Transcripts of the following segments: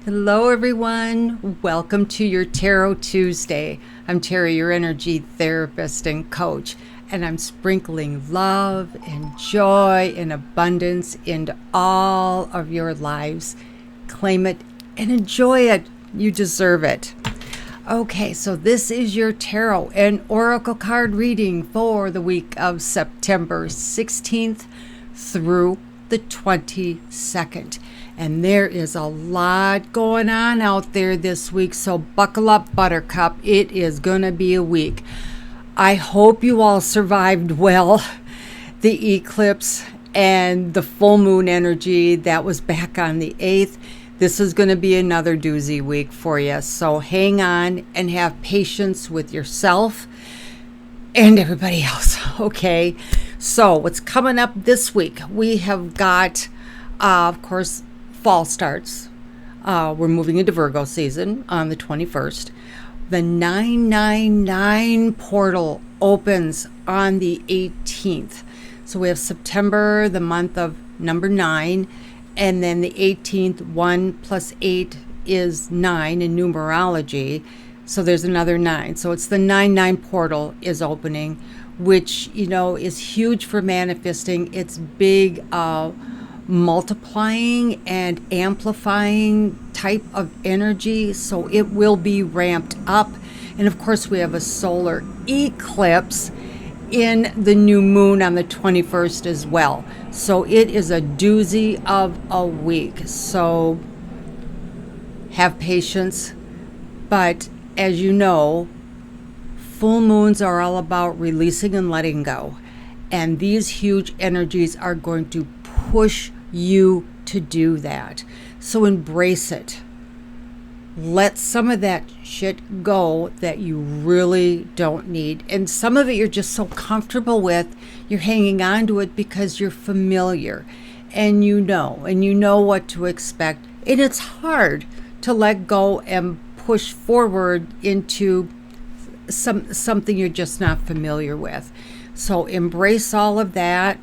Hello, everyone. Welcome to your Tarot Tuesday. I'm Terry, your energy therapist and coach, and I'm sprinkling love and joy and abundance into all of your lives. Claim it and enjoy it. You deserve it. Okay, so this is your tarot and oracle card reading for the week of September 16th through the 22nd. And there is a lot going on out there this week, so buckle up, Buttercup. It is going to be a week. I hope you all survived well the eclipse and the full moon energy that was back on the 8th. This is going to be another doozy week for you, so hang on and have patience with yourself and everybody else, okay? So what's coming up this week? We have got, of course, fall starts. We're moving into Virgo season on the 21st. The 999 portal opens on the 18th. So we have September, the month of number 9, and then the 18th, 1 plus 8 is 9 in numerology. So there's another 9. So it's the 9-9 portal is opening, which, is huge for manifesting. It's big multiplying and amplifying type of energy, so it will be ramped up. And of course we have a solar eclipse in the new moon on the 21st as well, so it is a doozy of a week, so have patience. But as you know, full moons are all about releasing and letting go, and these huge energies are going to push you to do that. So embrace it. Let some of that shit go that you really don't need. And some of it you're just so comfortable with, you're hanging on to it because you're familiar and you know what to expect. And it's hard to let go and push forward into something you're just not familiar with. So embrace all of that.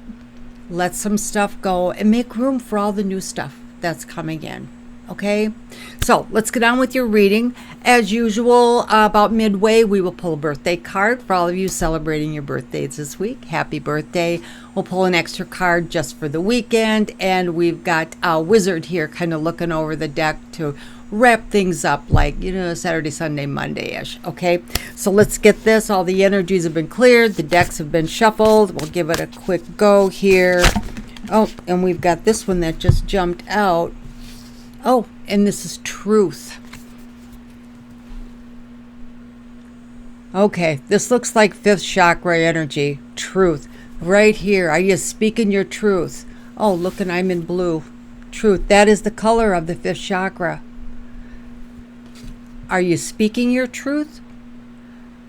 Let some stuff go and make room for all the new stuff that's coming in. Okay? So let's get on with your reading. As usual, about midway, we will pull a birthday card for all of you celebrating your birthdays this week. Happy birthday. We'll pull an extra card just for the weekend. And we've got a wizard here kind of looking over the deck to wrap things up like, Saturday, Sunday, Monday-ish. Okay, so let's get this. All the energies have been cleared. The decks have been shuffled. We'll give it a quick go here. Oh, and we've got this one that just jumped out. Oh, and this is truth. Okay, this looks like fifth chakra energy. Truth. Right here. Are you speaking your truth? Oh, look, and I'm in blue. Truth. That is the color of the fifth chakra. Are you speaking your truth?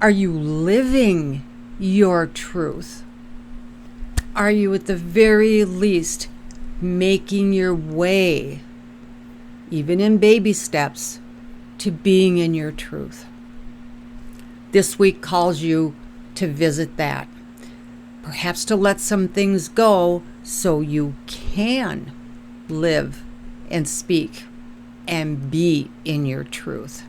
Are you living your truth? Are you at the very least making your way, even in baby steps, to being in your truth? This week calls you to visit that. Perhaps to let some things go so you can live and speak and be in your truth.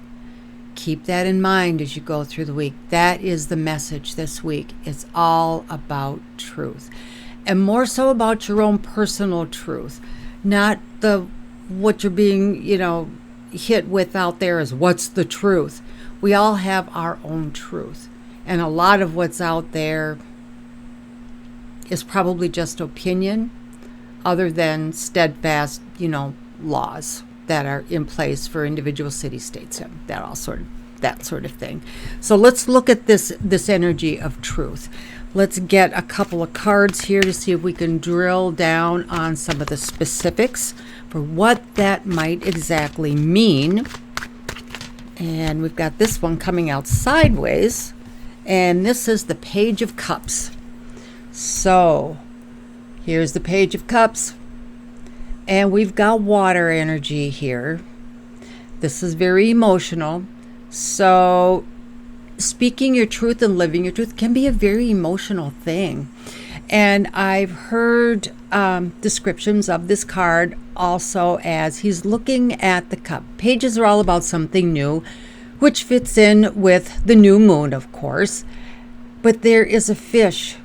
Keep that in mind as you go through the week. That is the message this week. It's all about truth. And more so about your own personal truth. Not what you're being, hit with out there is what's the truth. We all have our own truth. And a lot of what's out there is probably just opinion, other than steadfast, laws that are in place for individual city-states and that sort of thing. So let's look at this energy of truth. Let's get a couple of cards here to see if we can drill down on some of the specifics for what that might exactly mean. And we've got this one coming out sideways, and this is the Page of Cups. So here's the Page of Cups. And we've got water energy here. This is very emotional. So speaking your truth and living your truth can be a very emotional thing. And I've heard descriptions of this card also as he's looking at the cup. Pages are all about something new, which fits in with the new moon, of course. But there is a fish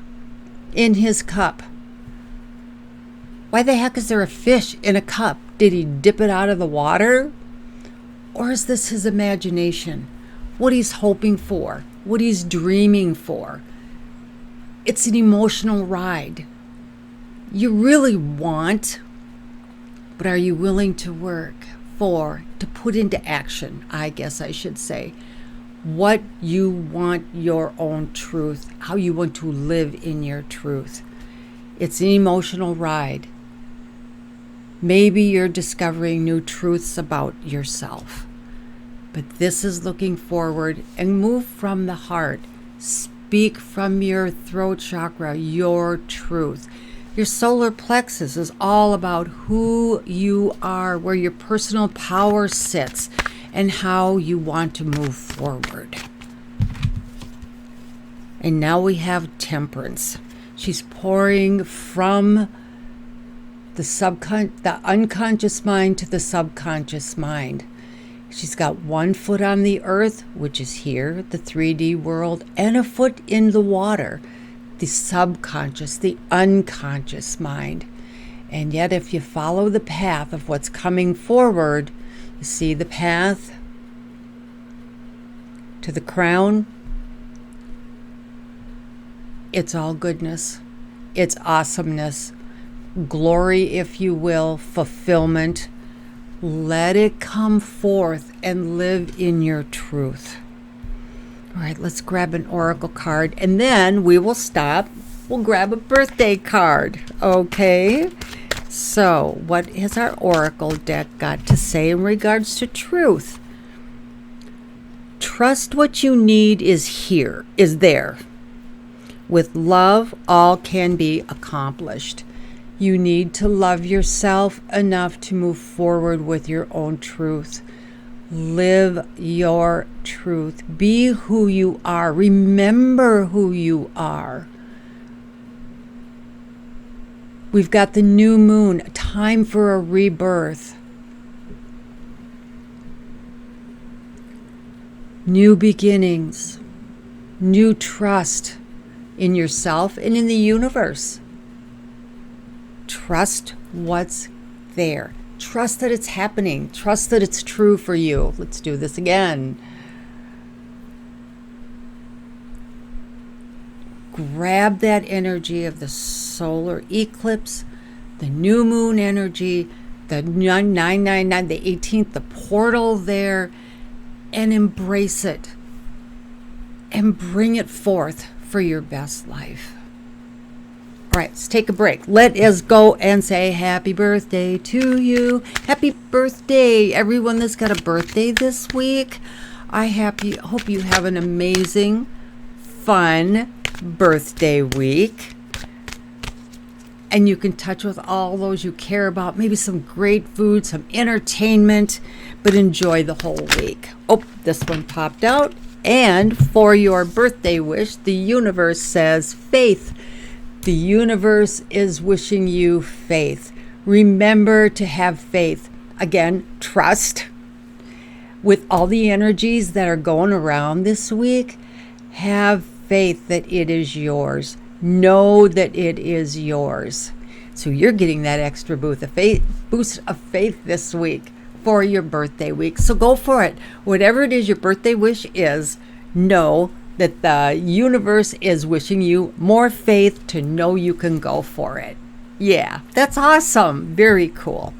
in his cup. Why the heck is there a fish in a cup? Did he dip it out of the water? Or is this his imagination? What he's hoping for? What he's dreaming for? It's an emotional ride. You really want, but are you willing to work for, to put into action, I guess I should say, what you want, your own truth, how you want to live in your truth. It's an emotional ride. Maybe you're discovering new truths about yourself. But this is looking forward and move from the heart. Speak from your throat chakra, your truth. Your solar plexus is all about who you are, where your personal power sits, and how you want to move forward. And now we have Temperance. She's pouring from the unconscious mind to the subconscious mind. She's got one foot on the earth, which is here, the 3D world, and a foot in the water, the subconscious, the unconscious mind. And yet if you follow the path of what's coming forward, you see the path to the crown. It's all goodness. It's awesomeness. Glory, if you will, fulfillment. Let it come forth and live in your truth. All right, let's grab an oracle card and then we will stop. We'll grab a birthday card, okay? So, what has our oracle deck got to say in regards to truth? Trust what you need is there. With love, all can be accomplished. You need to love yourself enough to move forward with your own truth. Live your truth. Be who you are. Remember who you are. We've got the new moon, time for a rebirth. New beginnings, new trust in yourself and in the universe. Trust what's there. Trust that it's happening. Trust that it's true for you. Let's do this again. Grab that energy of the solar eclipse, the new moon energy, the 999, the 18th, the portal there, and embrace it. And bring it forth for your best life. All right, let's take a break. Let us go and say happy birthday to you. Happy birthday, everyone that's got a birthday this week. I hope you have an amazing, fun birthday week. And you can touch with all those you care about. Maybe some great food, some entertainment, but enjoy the whole week. Oh, this one popped out. And for your birthday wish, the universe says faith. The universe is wishing you faith. Remember to have faith. Again, trust. With all the energies that are going around this week, have faith that it is yours. Know that it is yours. So you're getting that extra boost of faith this week for your birthday week. So go for it. Whatever it is your birthday wish is, know that the universe is wishing you more faith to know you can go for it. Yeah, that's awesome. Very cool.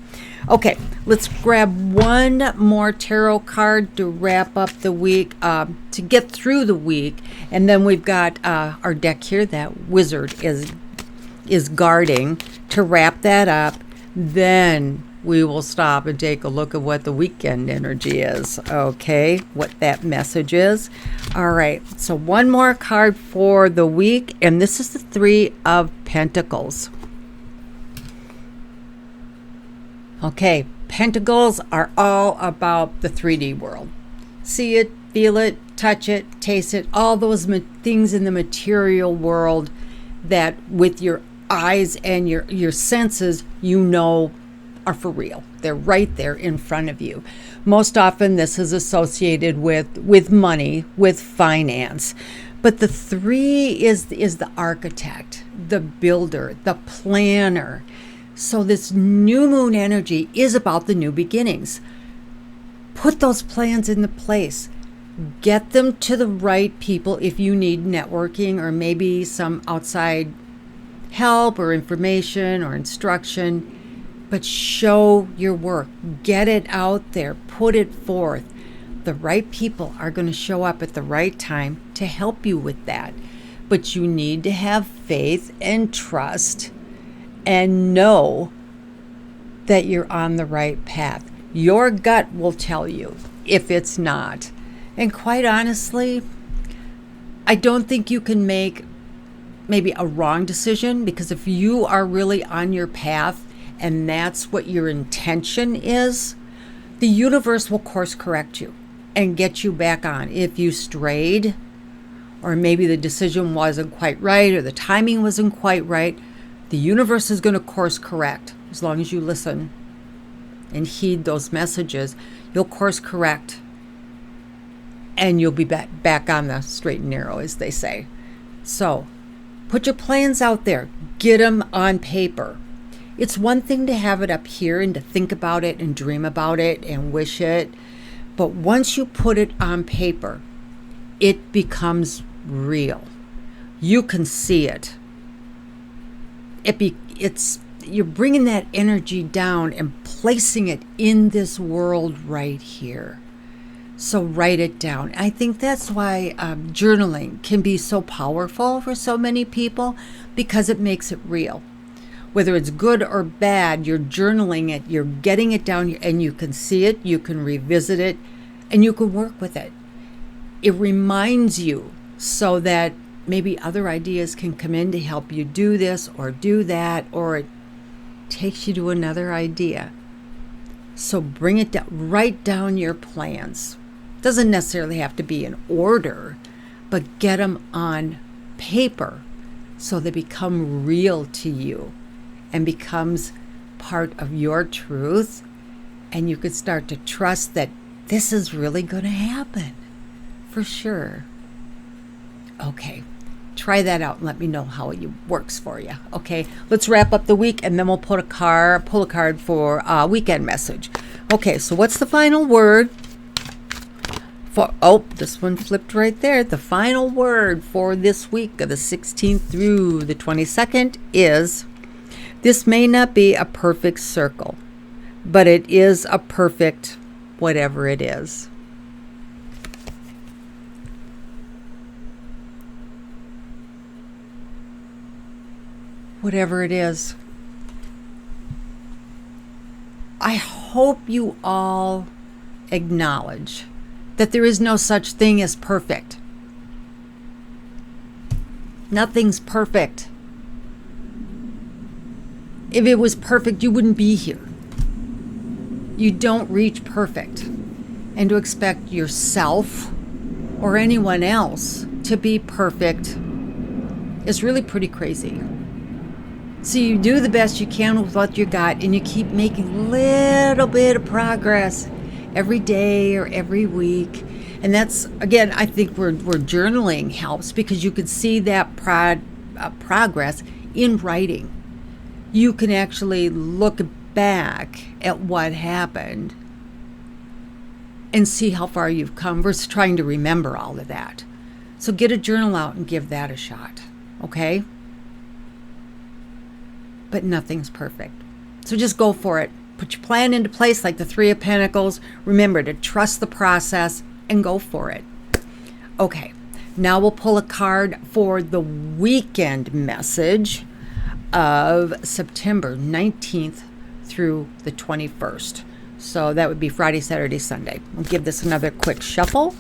Okay, let's grab one more tarot card to wrap up the week, to get through the week. And then we've got our deck here that Wizard is guarding to wrap that up. Then we will stop and take a look at what the weekend energy is, okay? What that message is. All right, so one more card for the week, and this is the Three of Pentacles. Okay, Pentacles are all about the 3D world. See it, feel it, touch it, taste it, all those things in the material world that with your eyes and your senses, you know, are for real. They're right there in front of you. Most often this is associated with money, with finance. But the 3 is the architect, the builder, the planner. So this new moon energy is about the new beginnings. Put those plans into place. Get them to the right people if you need networking or maybe some outside help or information or instruction. But show your work. Get it out there. Put it forth. The right people are going to show up at the right time to help you with that. But you need to have faith and trust and know that you're on the right path. Your gut will tell you if it's not. And quite honestly, I don't think you can make maybe a wrong decision, because if you are really on your path and that's what your intention is, the universe will course correct you and get you back on. If you strayed, or maybe the decision wasn't quite right or the timing wasn't quite right, the universe is going to course correct. As long as you listen and heed those messages, you'll course correct and you'll be back on the straight and narrow, as they say. So put your plans out there. Get them on paper. It's one thing to have it up here and to think about it and dream about it and wish it. But once you put it on paper, it becomes real. You can see it. You're bringing that energy down and placing it in this world right here. So write it down. I think that's why journaling can be so powerful for so many people, because it makes it real. Whether it's good or bad, you're journaling it, you're getting it down, and you can see it, you can revisit it, and you can work with it. It reminds you so that maybe other ideas can come in to help you do this or do that, or it takes you to another idea. So bring it down, write down your plans. Doesn't necessarily have to be in order, but get them on paper so they become real to you and becomes part of your truth, and you can start to trust that this is really going to happen for sure. Okay, try that out and let me know how it works for you. Okay, let's wrap up the week and then we'll pull a card for a weekend message. Okay, so what's the final word for, this one flipped right there. The final word for this week of the 16th through the 22nd is, this may not be a perfect circle, but it is a perfect whatever it is. Whatever it is. I hope you all acknowledge that there is no such thing as perfect. Nothing's perfect. If it was perfect, you wouldn't be here. You don't reach perfect. And to expect yourself or anyone else to be perfect is really pretty crazy. So you do the best you can with what you got, and you keep making a little bit of progress every day or every week. And that's, again, I think where journaling helps, because you can see that progress in writing. You can actually look back at what happened and see how far you've come versus trying to remember all of that. So get a journal out and give that a shot, okay? But nothing's perfect. So just go for it. Put your plan into place like the 3 of Pentacles. Remember to trust the process and go for it. Okay, now we'll pull a card for the weekend message of September 19th through the 21st. So that would be Friday, Saturday, Sunday. We'll give this another quick shuffle.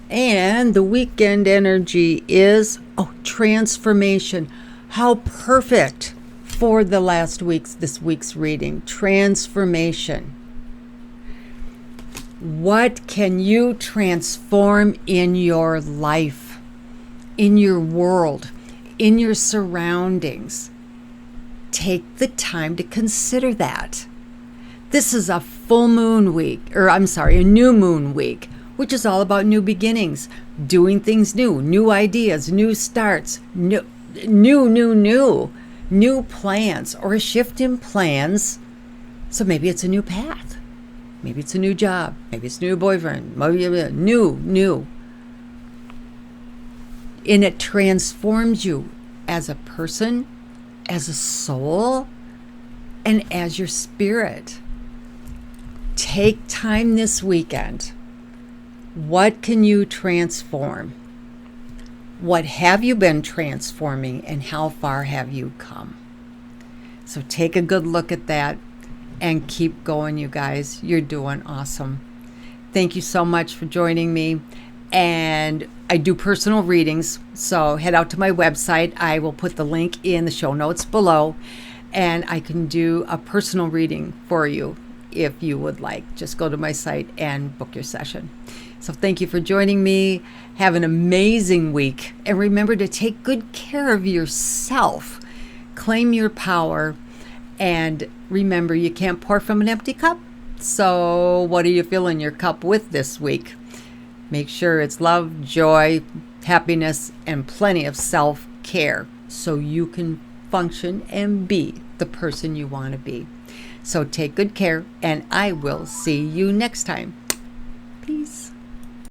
And the weekend energy is, transformation. How perfect for this week's reading. Transformation. What can you transform in your life? in your world, in your surroundings. Take the time to consider that. This is a full moon week, a new moon week, which is all about new beginnings, doing things new ideas, new starts, new plans, or a shift in plans. So maybe it's a new path. Maybe it's a new job. Maybe it's a new boyfriend. Maybe new. And it transforms you as a person, as a soul, and as your spirit. Take time this weekend. What can you transform? What have you been transforming, and how far have you come? So take a good look at that and keep going, you guys. You're doing awesome. Thank you so much for joining me. And I do personal readings, so head out to my website. I will put the link in the show notes below, and I can do a personal reading for you if you would like. Just go to my site and book your session. So thank you for joining me. Have an amazing week, and remember to take good care of yourself. Claim your power, and remember, you can't pour from an empty cup. So what are you filling your cup with this week? Make sure it's love, joy, happiness, and plenty of self-care so you can function and be the person you want to be. So take good care, and I will see you next time. Peace.